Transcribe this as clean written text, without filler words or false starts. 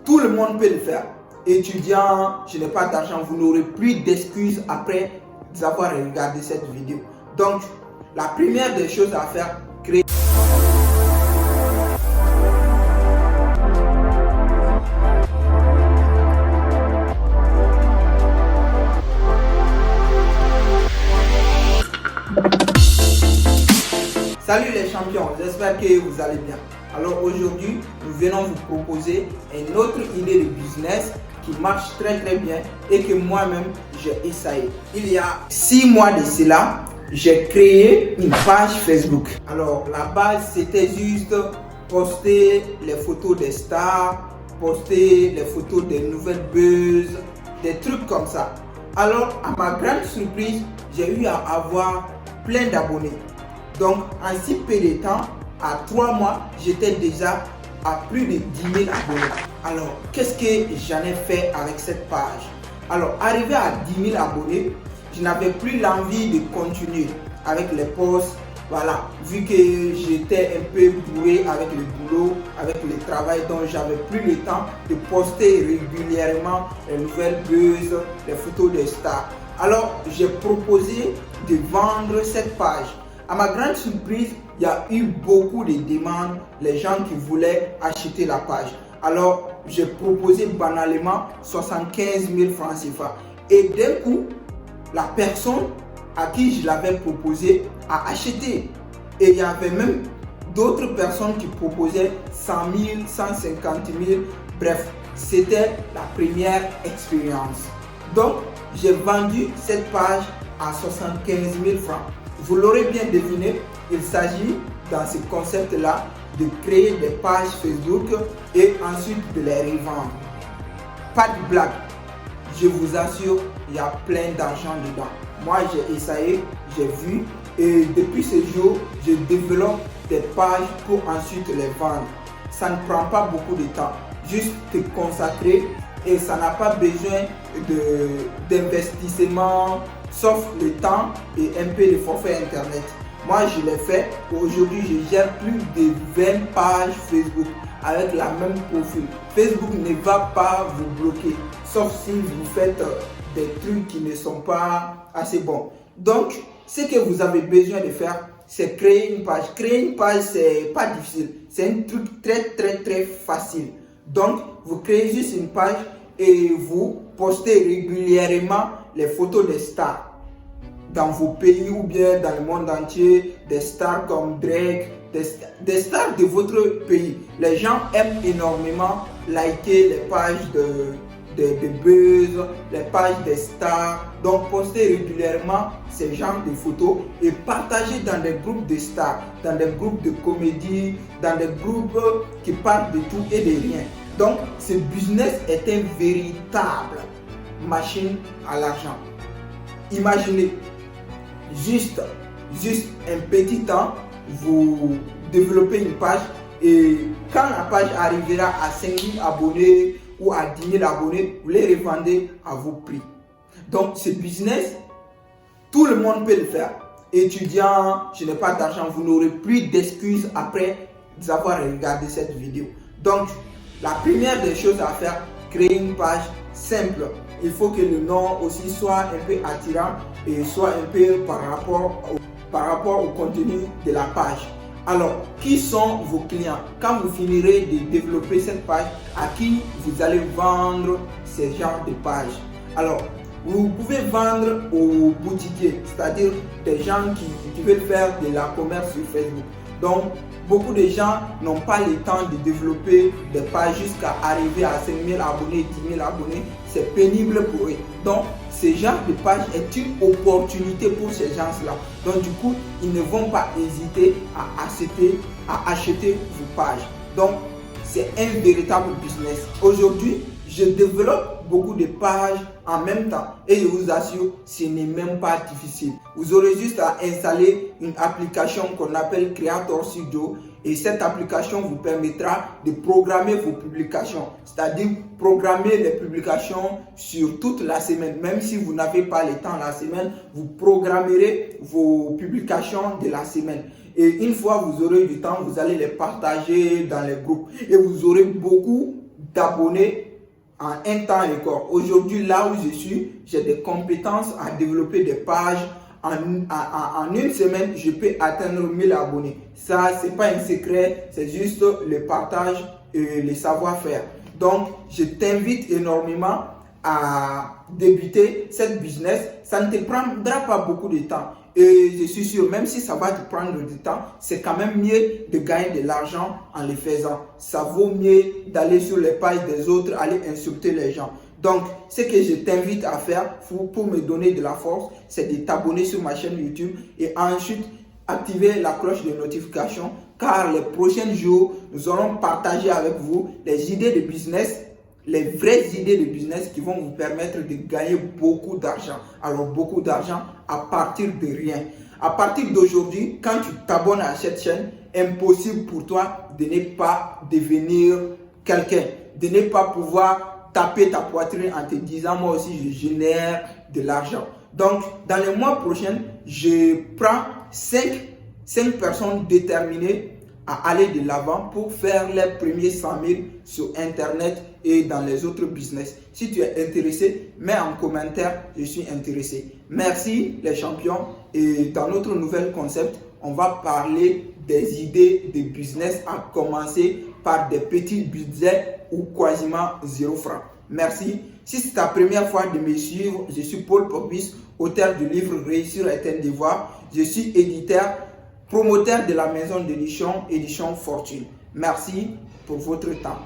Tout le monde peut le faire. Étudiant, je n'ai pas d'argent, vous n'aurez plus d'excuses après avoir regardé cette vidéo. Donc, la première des choses à faire, créer. Salut les champions, j'espère que vous allez bien. Alors aujourd'hui, nous venons vous proposer une autre idée de business qui marche très bien et que moi-même j'ai essayé. Il y a 6 mois de cela, j'ai créé une page Facebook. Alors la base c'était juste poster les photos des stars, poster les photos des nouvelles buzz, des trucs comme ça. Alors à ma grande surprise, j'ai eu à avoir plein d'abonnés. Donc en si peu de temps, à 3 mois, j'étais déjà à plus de 10 000 abonnés. Alors qu'est-ce que j'en ai fait avec cette page? Alors arrivé à 10 000 abonnés, je n'avais plus l'envie de continuer avec les posts. Voilà, vu que j'étais un peu bourré avec le boulot, avec le travail, donc j'avais plus le temps de poster régulièrement les nouvelles buzz, les photos des stars. Alors j'ai proposé de vendre cette page. À ma grande surprise, il y a eu beaucoup de demandes, les gens qui voulaient acheter la page. Alors, j'ai proposé banalement 75 000 francs CFA. Et d'un coup, la personne à qui je l'avais proposé a acheté. Et il y avait même d'autres personnes qui proposaient 100 000, 150 000. Bref, c'était la première expérience. Donc, j'ai vendu cette page à 75 000 francs. Vous l'aurez bien deviné, il s'agit dans ce concept-là de créer des pages Facebook et ensuite de les revendre. Pas de blague, je vous assure, il y a plein d'argent dedans. Moi j'ai essayé, j'ai vu et depuis ce jour, je développe des pages pour ensuite les vendre. Ça ne prend pas beaucoup de temps, juste te consacrer et ça n'a pas besoin d'investissement, sauf le temps et un peu de forfait internet. Moi je l'ai fait. Aujourd'hui je gère plus de 20 pages Facebook avec la même profil. Facebook ne va pas vous bloquer, sauf si vous faites des trucs qui ne sont pas assez bons. Donc ce que vous avez besoin de faire, c'est créer une page. Créer une page, c'est pas difficile, c'est un truc très facile. Donc vous créez juste une page et vous postez régulièrement les photos des stars dans vos pays ou bien dans le monde entier, des stars comme Drake, des stars de votre pays. Les gens aiment énormément liker les pages de buzz, les pages des stars. Donc postez régulièrement ces genres de photos et partagez dans des groupes de stars, dans des groupes de comédie, dans des groupes qui parlent de tout et de rien. Donc ce business est une véritable machine à l'argent. Imaginez, juste un petit temps, vous développez une page et quand la page arrivera à 5 000 abonnés ou à 10 000 abonnés, vous les revendez à vos prix. Donc ce business, tout le monde peut le faire. Étudiant, je n'ai pas d'argent, vous n'aurez plus d'excuses après avoir regardé cette vidéo. Donc la première des choses à faire, créer une page simple. Il faut que le nom aussi soit un peu attirant et soit un peu par rapport au contenu de la page. Alors, qui sont vos clients? Quand vous finirez de développer cette page, à qui vous allez vendre ces genres de pages? Alors, vous pouvez vendre aux boutiquiers, c'est-à-dire des gens qui veulent faire de la commerce sur Facebook. Donc, beaucoup de gens n'ont pas le temps de développer des pages jusqu'à arriver à 5 000 abonnés, 10 000 abonnés. C'est pénible pour eux. Donc, ce genre de page est une opportunité pour ces gens-là. Donc, du coup, ils ne vont pas hésiter à acheter vos pages. Donc, c'est un véritable business. Aujourd'hui, je développe beaucoup de pages en même temps et je vous assure, ce n'est même pas difficile. Vous aurez juste à installer une application qu'on appelle Creator Studio et cette application vous permettra de programmer vos publications, c'est-à-dire programmer les publications sur toute la semaine. Même si vous n'avez pas le temps la semaine, vous programmerez vos publications de la semaine. Et une fois vous aurez du temps, vous allez les partager dans les groupes et vous aurez beaucoup d'abonnés en un temps record. Aujourd'hui, là où je suis, j'ai des compétences à développer des pages. En une semaine, je peux atteindre 1000 abonnés. Ça, ce n'est pas un secret, c'est juste le partage et le savoir-faire. Donc, je t'invite énormément à débuter cette business. Ça ne te prendra pas beaucoup de temps. Et je suis sûr, même si ça va te prendre du temps, c'est quand même mieux de gagner de l'argent en le faisant. Ça vaut mieux d'aller sur les pages des autres, aller insulter les gens. Donc, ce que je t'invite à faire pour me donner de la force, c'est de t'abonner sur ma chaîne YouTube et ensuite activer la cloche de notification, car les prochains jours, nous allons partager avec vous les idées de business, les vraies idées de business qui vont vous permettre de gagner beaucoup d'argent. Alors, beaucoup d'argent à partir de rien. À partir d'aujourd'hui, quand tu t'abonnes à cette chaîne, impossible pour toi de ne pas devenir quelqu'un, de ne pas pouvoir taper ta poitrine en te disant moi aussi je génère de l'argent. Donc dans les mois prochains, je prends 5 personnes déterminées à aller de l'avant pour faire les premiers 100 000 sur internet et dans les autres business. Si tu es intéressé, mets en commentaire je suis intéressé. Merci les champions, et dans notre nouvel concept, on va parler des idées de business, à commencer par des petits budgets ou quasiment 0 francs. Merci. Si c'est ta première fois de me suivre, je suis Paul Pogvis, auteur du livre Réussir est un devoir. Je suis éditeur, promoteur de la maison d'édition Édition Fortune. Merci pour votre temps.